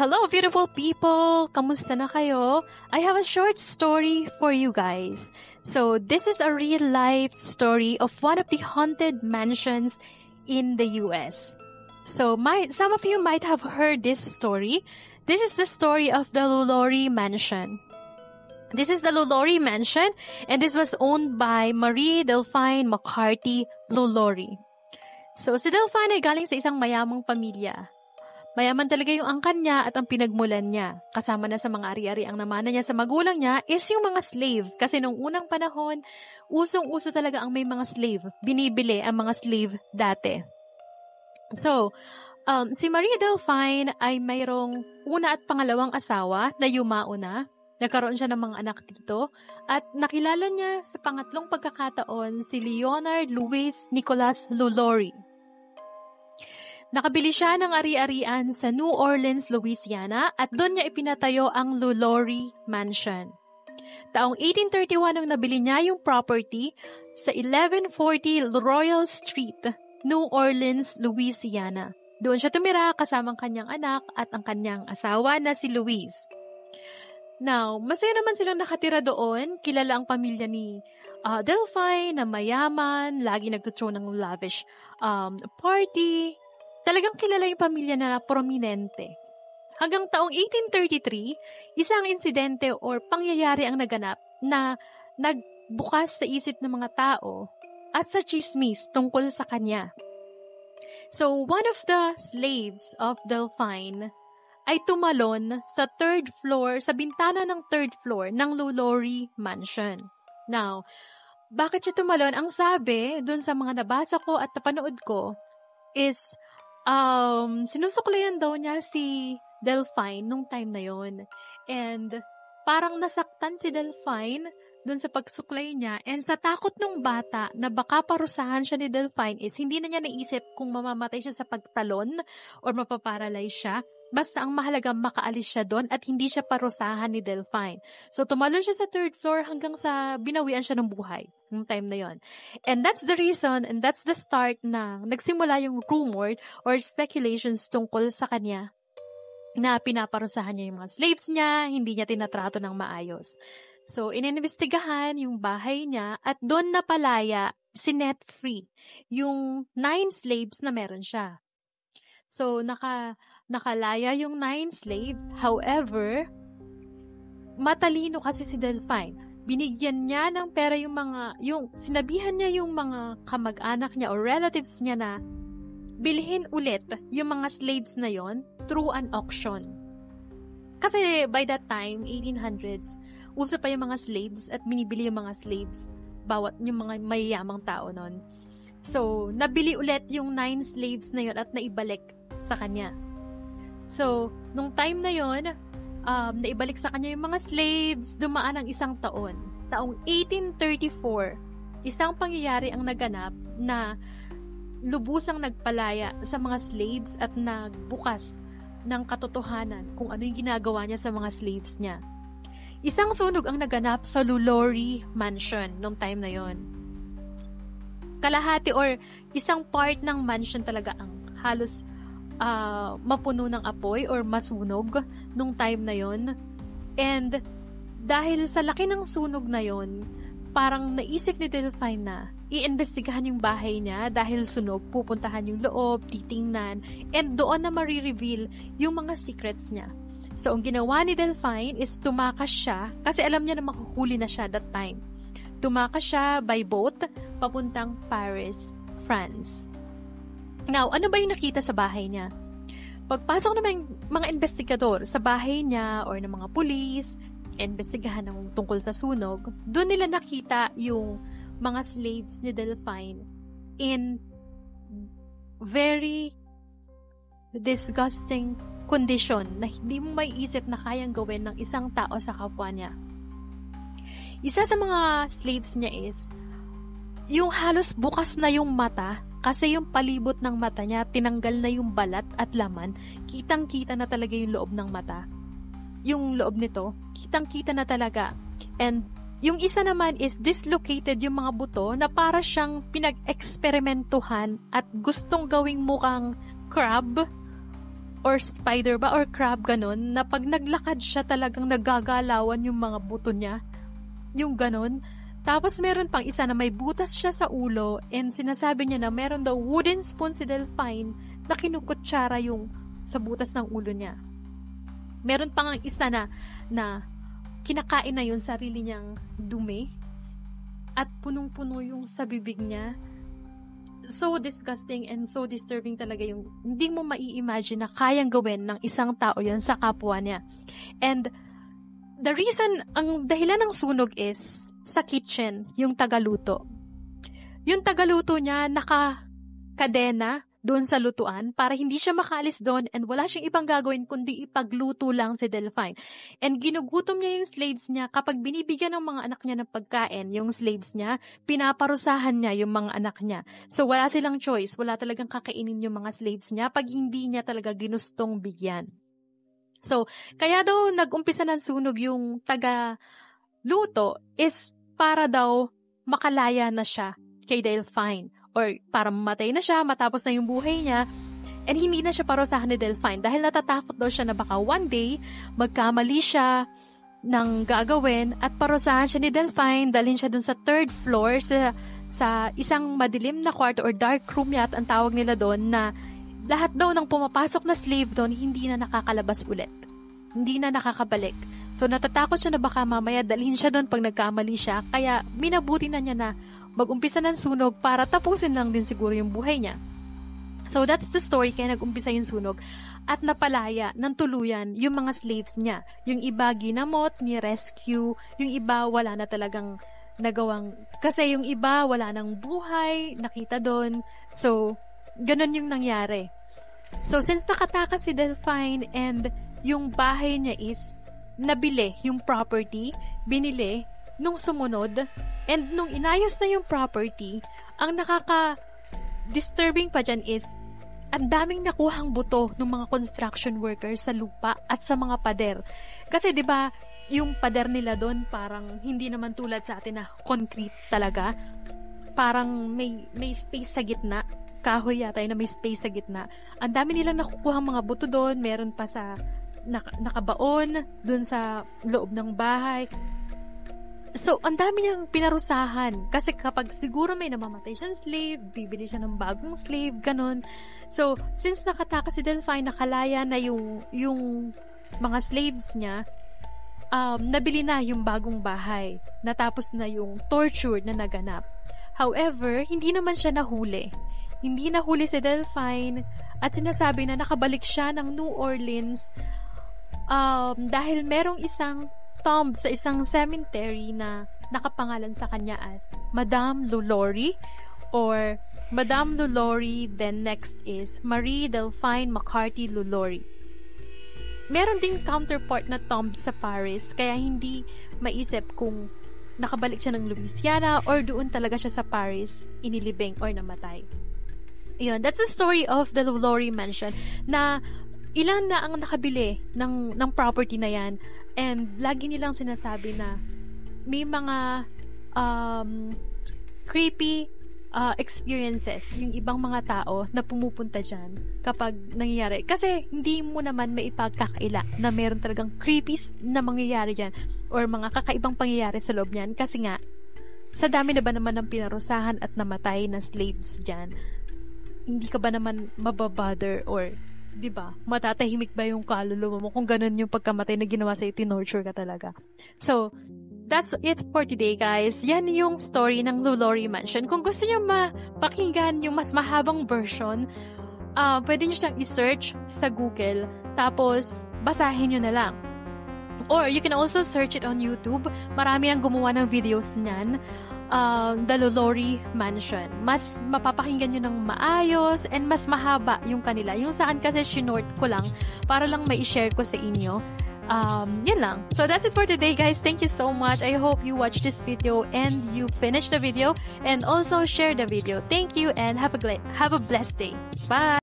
Hello, beautiful people! Kamusta na kayo? I have a short story for you guys. So, this is a real-life story of one of the haunted mansions in the US. So, some of you might have heard this story. This is the story of the LaLaurie Mansion. This is the LaLaurie Mansion, and this was owned by Marie Delphine McCarthy LaLaurie. So, si Delphine ay galing sa isang mayamang pamilya. Mayaman talaga yung angkan niya at ang pinagmulan niya. Kasama na sa mga ari-ari ang namana niya sa magulang niya is yung mga slave. Kasi nung unang panahon, usong-uso talaga ang may mga slave. Binibili ang mga slave dati. So, si Marie Delphine ay mayroong una at pangalawang asawa na yumao na. Nagkaroon siya ng mga anak dito. At nakilala niya sa pangatlong pagkakataon si Leonard Louis Nicholas LaLaurie. Nakabili siya ng ari-arian sa New Orleans, Louisiana at doon niya ipinatayo ang LaLaurie Mansion. Taong 1831 nang nabili niya yung property sa 1140 Royal Street, New Orleans, Louisiana. Doon siya tumira kasamang kanyang anak at ang kanyang asawa na si Louise. Now, masaya naman silang nakatira doon. Kilala ang pamilya ni Delphine na mayaman, lagi nagtuthrow ng lavish party. Talagang kilala yung pamilya na prominente. Hanggang taong 1833, isang insidente or pangyayari ang naganap na nagbukas sa isip ng mga tao at sa chismis tungkol sa kanya. So, one of the slaves of Delphine ay tumalon sa third floor, sa bintana ng third floor ng LaLaurie Mansion. Now, bakit siya tumalon? Ang sabi, dun sa mga nabasa ko at napanood ko, is sinusuklayan daw niya si Delphine nung time na yon. And parang nasaktan si Delphine dun sa pagsuklay niya. And sa takot ng bata na baka parusahan siya ni Delphine is hindi na niya naisip kung mamamatay siya sa pagtalon or mapaparalyze siya. Basta ang mahalaga makaalis siya doon at hindi siya parusahan ni Delphine. So tumalon siya sa third floor hanggang sa binawian siya ng buhay nung time na yon. And that's the reason and that's the start na nagsimula yung rumor or speculations tungkol sa kanya na pinaparusahan niya yung mga slaves niya, hindi niya tinatrato ng maayos. So ininvestigahan yung bahay niya at doon napalaya sinet free yung 9 slaves na meron siya. So nakalaya yung 9 slaves. However, matalino kasi si Delphine. Binigyan niya ng pera sinabihan niya yung mga kamag-anak niya or relatives niya na bilhin ulit yung mga slaves na yon through an auction. Kasi by that time, 1800s, uso pa yung mga slaves at binibili yung mga slaves bawat yung mga mayayamang tao nun. So, nabili ulit yung 9 slaves na yon at naibalik sa kanya. So, nung time na yon, naibalik sa kanya yung mga slaves, dumaan ang isang taon. Taong 1834, isang pangyayari ang naganap na lubusang nagpalaya sa mga slaves at nagbukas ng katotohanan kung ano yung ginagawa niya sa mga slaves niya. Isang sunog ang naganap sa LaLaurie Mansion nung time na yon. Kalahati or isang part ng mansion talaga ang halos mapuno ng apoy or masunog nung time na yon. And dahil sa laki ng sunog na yon, parang naisip ni Delphine na iimbestigahan yung bahay niya dahil sunog, pupuntahan yung loob, titingnan, and doon na marireveal yung mga secrets niya. So, ang ginawa ni Delphine is tumakas siya, kasi alam niya na makuhuli na siya that time. Tumakas siya by boat, papuntang Paris, France. Now, ano ba yung nakita sa bahay niya? Pagpasok naman mga investigador sa bahay niya or ng mga pulis, investigahan ng tungkol sa sunog, doon nila nakita yung mga slaves ni Delphine in very disgusting condition na hindi mo may isip na kayang gawin ng isang tao sa kapwa niya. Isa sa mga slaves niya is yung halos bukas na yung mata kasi yung palibot ng mata niya, tinanggal na yung balat at laman, kitang-kita na talaga yung loob ng mata. Yung loob nito, kitang-kita na talaga. And yung isa naman is dislocated yung mga buto na para siyang pinag-eksperimentuhan at gustong gawing mukhang crab or spider ba or crab ganon, na pag naglakad siya talagang nagagalawan yung mga buto niya. Yung ganon. Tapos meron pang isa na may butas siya sa ulo and sinasabi niya na meron daw wooden spoon si Delphine na kinukutsara yung sa butas ng ulo niya. Meron pang isa na kinakain na yung sarili niyang dumi at punong-puno yung sa bibig niya. So disgusting and so disturbing talaga yung hindi mo mai-imagine na kayang gawin ng isang tao yun sa kapwa niya. And the reason, ang dahilan ng sunog is sa kitchen, yung tagaluto. Yung tagaluto niya nakakadena doon sa lutuan para hindi siya makaalis doon and wala siyang ibang gagawin kundi ipagluto lang si Delphine. And ginugutom niya yung slaves niya. Kapag binibigyan ng mga anak niya ng pagkain, yung slaves niya, pinaparusahan niya yung mga anak niya. So wala silang choice, wala talagang kakainin yung mga slaves niya pag hindi niya talaga ginustong bigyan. So, kaya daw nag-umpisa ng sunog yung taga-luto is para daw makalaya na siya kay Delphine. Or para mamatay na siya, matapos na yung buhay niya. And hindi na siya parusahan ni Delphine dahil natatakot daw siya na baka one day, magkamali siya ng gagawin at parusahan siya ni Delphine, dalhin siya dun sa 3rd floor sa isang madilim na kwarto or dark room yat ang tawag nila doon na lahat daw ng pumapasok na slave doon, hindi na nakakalabas ulit. Hindi na nakakabalik. So, natatakot siya na baka mamaya dalhin siya doon pag nagkamali siya. Kaya, minabuti na niya na mag-umpisa ng sunog para tapusin lang din siguro yung buhay niya. So, that's the story. Kaya nag-umpisa yung sunog. At napalaya ng tuluyan yung mga slaves niya. Yung iba ginamot, ni-rescue. Yung iba wala na talagang nagawang. Kasi yung iba wala nang buhay, nakita doon. So, ganun yung nangyari. So, since nakatakas si Delphine and yung bahay niya is nabili yung property, binili nung sumunod, and nung inayos na yung property, ang nakaka-disturbing pa dyan is ang daming nakuhang buto ng mga construction workers sa lupa at sa mga pader. Kasi 'di ba, yung pader nila doon parang hindi naman tulad sa atin na concrete talaga. Parang may space sa gitna. Kahoy yata na may space sa gitna. Ang dami nilang nakukuhang mga buto doon. Meron pa sa nakabaon doon sa loob ng bahay. So, ang dami niyang pinarusahan. Kasi kapag siguro may namamatay siyang slave, bibili siya ng bagong slave, ganun. So, since nakatakas si Delphine, nakalaya na yung mga slaves niya, nabili na yung bagong bahay. Natapos na yung torture na naganap. However, hindi naman siya nahuli. Hindi nahuli si Delphine at sinasabi na nakabalik siya ng New Orleans dahil merong isang tomb sa isang cemetery na nakapangalan sa kanya as Madame LaLaurie or Madame LaLaurie, then next is Marie Delphine McCarthy LaLaurie. Meron ding counterpart na tomb sa Paris kaya hindi maisip kung nakabalik siya ng Louisiana or doon talaga siya sa Paris inilibing or namatay. Yun, that's the story of the LaLaurie Mansion na ilan na ang nakabili ng property na yan and lagi nilang sinasabi na may mga creepy experiences yung ibang mga tao na pumupunta dyan kapag nangyayari. Kasi hindi mo naman may ipagkakaila na meron talagang creepy na mangyayari dyan or mga kakaibang pangyayari sa loob niyan kasi nga sa dami na ba naman ng pinarusahan at namatay na slaves dyan, hindi ka ba naman mababother or, di ba, matatahimik ba yung kaluluwa mo kung ganun yung pagkamatay na ginawa sa'yo, tinorture ka talaga. So, that's it for today, guys. Yan yung story ng LaLaurie Mansion. Kung gusto niyo mapakinggan yung mas mahabang version, pwede niyo siyang i-search sa Google, tapos basahin niyo na lang. Or, you can also search it on YouTube. Marami nang gumawa ng videos niyan. The LaLaurie Mansion. Mas mapapakinggan nyo ng maayos and mas mahaba yung kanila. Yung saan kasi sinort ko lang para lang mai-share ko sa inyo. Yan lang. So that's it for today, guys. Thank you so much. I hope you watch this video and you finish the video and also share the video. Thank you and have a blessed day. Bye!